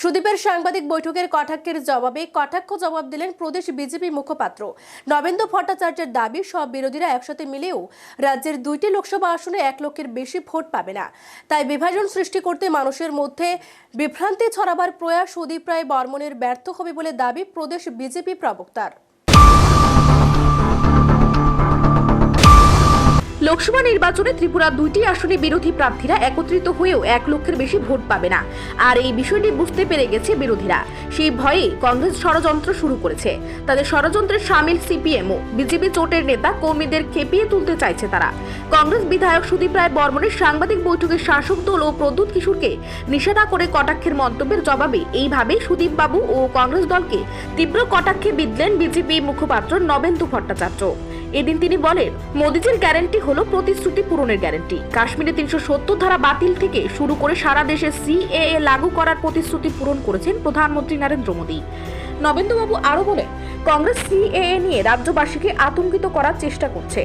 সুদীপের সাংবাদিক বৈঠকের কটাক্ষের জবাবে কটাক্ষ জবাব দিলেন প্রদেশ বিজেপি মুখপাত্র নবেন্দু ভট্টাচার্যের দাবি সব বিরোধীরা একসাথে মিলেও রাজ্যের 2টি লোকসভা আসনে 1 লক্ষের বেশি ভোট পাবে না, তাই বিভাজন সৃষ্টি করতে মানুষের মধ্যে বিভ্রান্তি ছড়াবার প্রয়াস সুদীপ রায় বর্মনের ব্যর্থ হবে বলে দাবি প্রদেশ বিজেপি প্রবক্তার। লোকসভা নির্বাচনে ত্রিপুরা 2টি আসনে বিরোধী প্রার্থীরা একত্রিত হয়েও 1 লক্ষের বেশি ভোট পাবে না, আর এই বিষয়টি বুঝতে পেরে গেছে বিরোধীরা। সেই ভয়ে কংগ্রেস ষড়যন্ত্র শুরু করেছে। তাদের ষড়যন্ত্রে সামিল সিপিএমও। বিজেপি জোটের নেতা কর্মীদের খেপিয়ে তুলতে চাইছে তারা। কংগ্রেস বিধায়ক সুদীপ রায় বর্মনের সাংবাদিক বৈঠকে শাসক দল ও প্রদ্যুৎ কিশোরকে নিশানা করে কটাক্ষের মন্তব্যের জবাবে এইভাবে সুদীপ বাবু ও কংগ্রেস দলকে তীব্র কটাক্ষে বিঁধলেন বিজেপি মুখপাত্র নবেন্দু ভট্টাচার্য। এদিন তিনি বলেন, মোদিজির গ্যারান্টি হলো প্রতিশ্রুতি পূরণের গ্যারান্টি। কাশ্মীরে 370 ধারা বাতিল থেকে শুরু করে সারা দেশে সিএএ লাগু করার প্রতিশ্রুতি পূরণ করেছেন প্রধানমন্ত্রী নরেন্দ্র মোদী। নবেন্দুবাবু আরো বলেন, কংগ্রেস সিএএ নিয়ে রাজ্যবাসীকে আতঙ্কিত করার চেষ্টা করছে।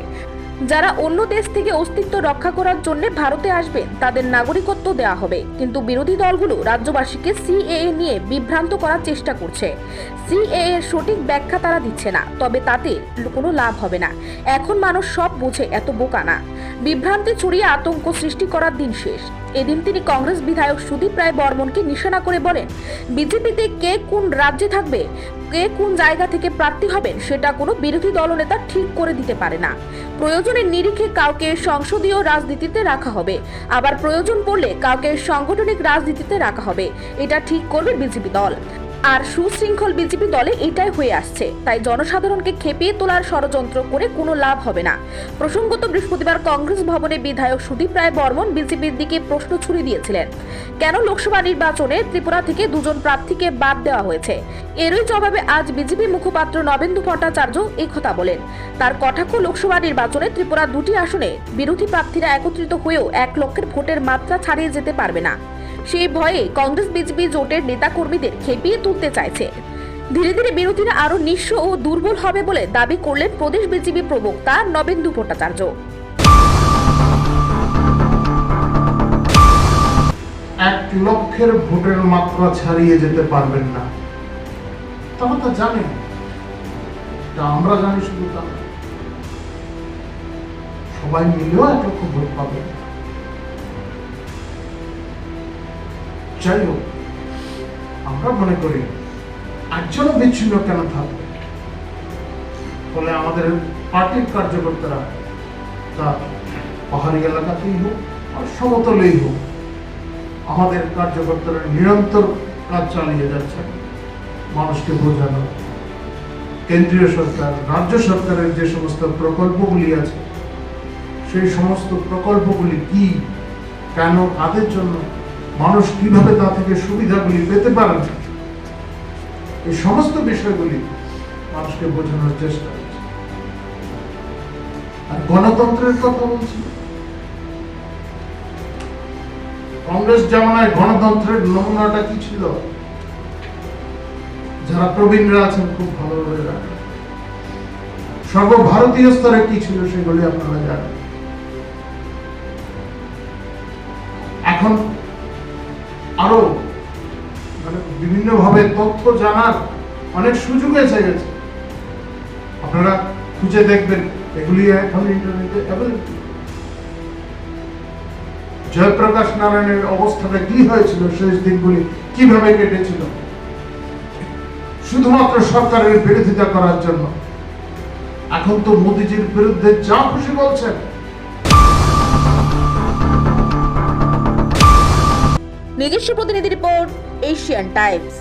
যারা অন্য দেশ থেকে অস্তিত্ব রক্ষা করার জন্য ভারতে আসবেন তাদের নাগরিকত্ব দেওয়া হবে, কিন্তু বিরোধী দলগুলো রাজ্যবাসীকে সিএএ নিয়ে বিভ্রান্ত করার চেষ্টা করছে। সিএএ এর সঠিক ব্যাখ্যা তারা দিচ্ছে না, তবে তাতে কোনো লাভ হবে না। এখন মানুষ সব বোঝে, এত বোকা না। বিভ্রান্তি ছড়িয়ে আতঙ্ক সৃষ্টি করার দিন শেষ। এদিন তিনি কংগ্রেস বিধায়ক সুদীপ রায় বর্মনকে নিশানা করে বলেন, বিজেপিতে কে কোন রাজ্যে থাকবে, কে কোন জায়গা থেকে প্রার্থী হবেন সেটা কোনো বিরোধী দলনেতা ঠিক করে দিতে পারে না। প্রয়োজনের নিরিখে কাউকে সংসদীয় রাজনীতিতে রাখা হবে, আবার প্রয়োজন পড়লে কাউকে সাংগঠনিক রাজনীতিতে রাখা হবে। এটা ঠিক করবে বিজেপি দল। আর সুশৃঙ্খল বিজেপি দলে এটাই হয়ে আসছে, তাই জনসাধারণকে খেপিয়ে তোলার ষড়যন্ত্র করে কোনো লাভ হবে না। প্রসঙ্গত বৃহস্পতিবার কংগ্রেস ভবনে বিধায়ক সুদীপ রায় বর্মন বিজেপির দিকে প্রশ্ন ছুড়ে দিয়েছিলেন, কেন লোকসভা নির্বাচনে ত্রিপুরা থেকে 2 জন প্রার্থীকে বাদ দেওয়া হয়েছে। এরই জবাবে আজ বিজেপি মুখপাত্র নবেন্দু ভট্টাচার্য এই কথা বলেন। তার কটাক্ষ, লোকসভা নির্বাচনে ত্রিপুরা 2টি আসনে বিরোধী প্রার্থীরা একত্রিত হয়েও 1 লক্ষের ভোটের মাত্রা ছাড়িয়ে যেতে পারবে না। সেই ভয়ে কংগ্রেস বিজেপি জোটের নেতাকর্মীদের খেপিয়ে তুলতে চাইছে। ধীরে ধীরে বিরোধীরা আরো নিঃস্ব ও দুর্বল হবে বলে দাবি করলেন প্রদেশ বিজেপি প্রবক্তা নবেন্দু ভট্টাচার্য। 1 লক্ষের ভোটের মাত্রা ছাড়িয়ে যেতে পারবেন না, তারা তা জানে। আমরা জানি শুধু তা, সবাই মিলেও 1 লক্ষ ভোট পাবে। যাই হোক, আমরা মনে করি একজনও বিচ্ছিন্ন কেন থাকবে। ফলে আমাদের পার্টির কার্যকর্তারা তা পাহাড়ি এলাকাতেই হোক আর সমতলেই হোক, আমাদের কার্যকর্তারা নিরন্তর কাজ চালিয়ে যাচ্ছে মানুষকে বোঝানো। কেন্দ্রীয় সরকার, রাজ্য সরকারের যে সমস্ত প্রকল্পগুলি আছে, সেই সমস্ত প্রকল্পগুলি কি, কেন, কাদের জন্য, মানুষ কিভাবে তা থেকে সুবিধাগুলি পেতে পারেন, এই সমস্ত বিষয়গুলি মানুষকে বোঝানোর চেষ্টা করছে। আর গণতন্ত্রের কথা বলছি, কংগ্রেস জামানায় গণতন্ত্রের নমুনাটা কি ছিল, যারা প্রবীণরা আছেন খুব ভালোভাবে জানেন। সর্বভারতীয় স্তরে কি ছিল সেগুলি আপনারা জানেন। এখন আরো বিভিন্ন ভাবে তথ্য জানার অনেক সুযোগ এসে গেছে। আপনারা খুঁজে দেখবেন, এগুলি এখন ইন্টারনেটে অ্যাভেলেবল। জয়প্রকাশ নারায়ণের অবস্থাটা কি হয়েছিল, শেষ দিনগুলি কিভাবে কেটেছিল, শুধুমাত্র সরকারের বিরোধিতা করার জন্য। এখন তো মোদিজির বিরুদ্ধে যা খুশি বলছেন। নিজস্ব প্রতিনিধি রিপোর্ট, এশিয়ান টাইমস।